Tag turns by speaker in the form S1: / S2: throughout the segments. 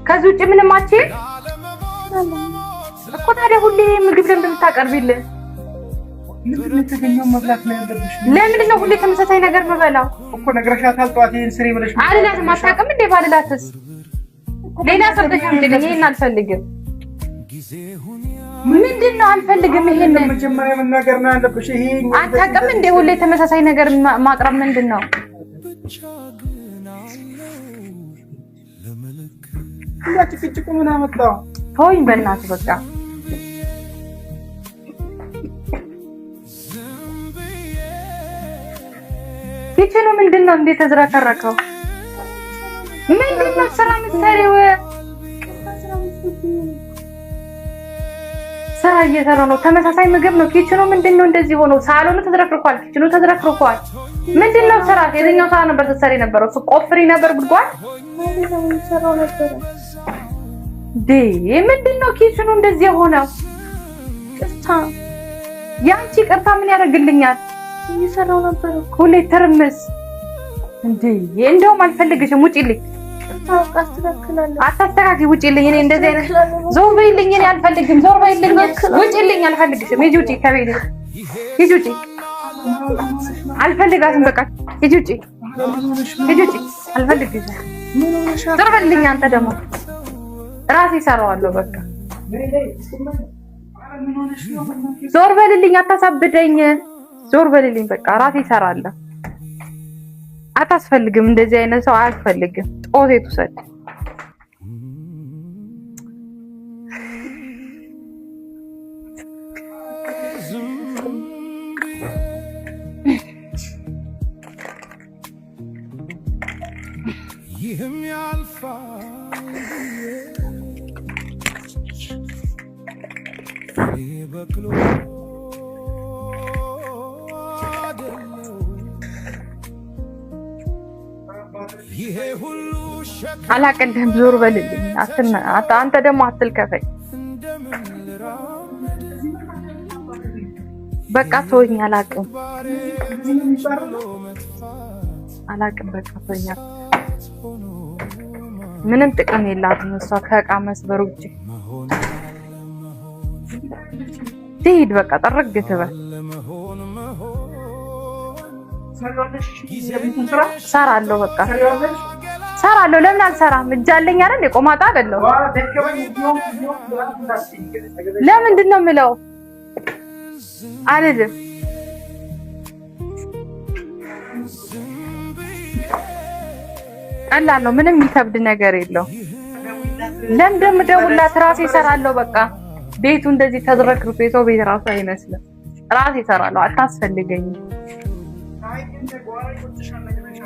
S1: ከዚህ ውጪ ምንም አትችይ እኮ። ታዲያ ሁሌ ምግብ ለምን እንደምታቀርቢልህ?
S2: ለምንድነው መብላት ነው ያለብሽ?
S1: ለምንድን ነው ሁሌ ተመሳሳይ ነገር የምበላው?
S2: እኮ ነግረሻታል። ጠዋት ይሄን ስሪ ብለሽ
S1: አልላትም። አታውቅም እንዴ? ባልላትስ ሌላ ሰብተሽ አምጪልኝ። ይሄን አልፈልግም። ምንድነው አልፈልግም? ይሄን
S2: መጀመሪያ መናገር ነው ያለብሽ። ይሄ
S1: አታውቅም እንዴ? ሁሌ ተመሳሳይ ነገር ማቅረብ ምንድነው?
S2: ጭቅጭቁ ምን አመጣው?
S1: ተወኝ በእናትህ በቃ። ኪችኑ ምንድነው እንዴ ተዝረከረከው? ምንድነው ስራ የምትሰሪው? ስራ እየሰራሁ ነው። ተመሳሳይ ምግብ ነው። ኪችኑ ምንድነው እንደዚህ ሆኖ? ሳሎኑ ተዝረክርኳል፣ ኪችኑ ተዝረክርኳል። ምንድነው ስራ? የትኛው ስራ ነበር ስትሰሪ ነበረው? ቆፍሪ ነበር ጉድጓድ
S3: ሰራው ነበር
S1: ዴ። ምንድነው ኪችኑ እንደዚህ ሆነው? ቅርታ ያንቺ ቅርታ ምን ያደርግልኛል?
S3: እየሰራው ነበር
S1: ሁሌ ትርምስ እንዴ። እንደውም አልፈልግሽም፣ ውጪልኝ።
S3: አስተካክላለሁ።
S1: አታስተካክይ፣ ውጪልኝ። እኔ እንደዚህ አይነት ዞር በይልኝ። እኔ አልፈልግም። ዞር በይልኝ፣ ውጪልኝ። አልፈልግሽም። ሂጂ ውጪ፣ ከቤቴ ሂጂ ውጪ። አልፈልጋትም። በቃ ሂጂ ውጪ፣ ሂጂ ውጪ። አልፈልግሽም። ዞር በይልኝ። አንተ ደግሞ ራሴ እሰራዋለሁ። በቃ ዞር በልልኝ። አታሳብደኝ። ዞር በልልኝ። በቃ ራሴ እሰራለሁ። አታስፈልግም። እንደዚህ አይነት ሰው አያስፈልግም። ጦሴ ትውሰድ።
S4: ይህም ያልፋል በቅሎ
S1: አላቀደም። ዞር በልልኝ። አንተ ደግሞ አትልከፈኝ። በቃ ተወኝ። አላቅም በቃ ተወኝ። ምንም ጥቅም የላትም እሷ ከዕቃ መስበር ውጪ። ትሂድ በቃ ጠርግ ትበል። ሰራለሁ በቃ ሰራለሁ። ለምን አልሰራም? እጅ አለኝ አይደል? ቆማጣ አይደለም። ለምንድን ነው የምለው? አይደለም ቀላል ነው። ምንም የሚከብድ ነገር የለው። ለምን እንደምደውላት ራሴ እሰራለሁ። በቃ ቤቱ እንደዚህ ተዝረክርኮ የሰው ቤት ራሱ አይመስልም። ራሴ እሰራለሁ። አታስፈልገኝም።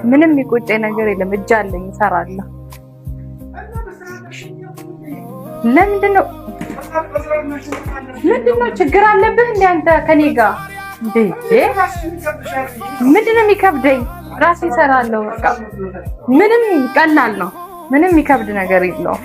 S1: ምንም የሚቆጨኝ ነገር የለም። እጅ አለኝ እሰራለሁ። ለምንድነው ችግር አለብህ እንዴ አንተ ከኔ ጋር እንዴ? ምንድነው የሚከብደኝ? ራሴ እሰራለሁ። በቃ ምንም ቀላል ነው። ምንም የሚከብድ ነገር የለውም።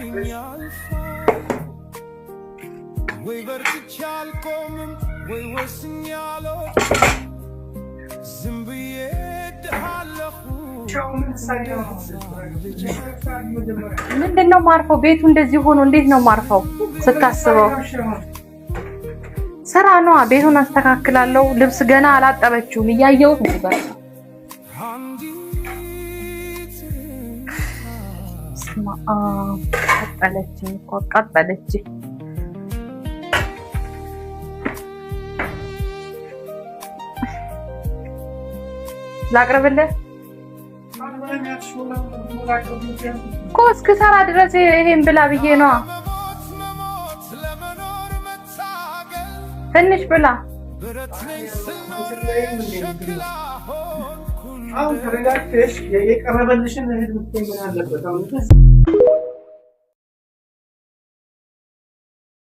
S1: ምንድነው ማርፈው? ቤቱ እንደዚህ ሆኖ እንዴት ነው ማርፈው? ስታስበው ስራ ነው። ቤቱን አስተካክላለሁ። ልብስ ገና አላጠበችውም እያየሁት ነው። በቃ አቃጠለችኝ እኮ አቃጠለችኝ። ላቅርብልህ እኮ እስክሰራ ድረስ ይሄን ብላ ብዬ ነው። ትንሽ ብላ
S2: አሁን ተረጋግተሽ የቀረበልሽን እህል ምትይ ምን አለበት?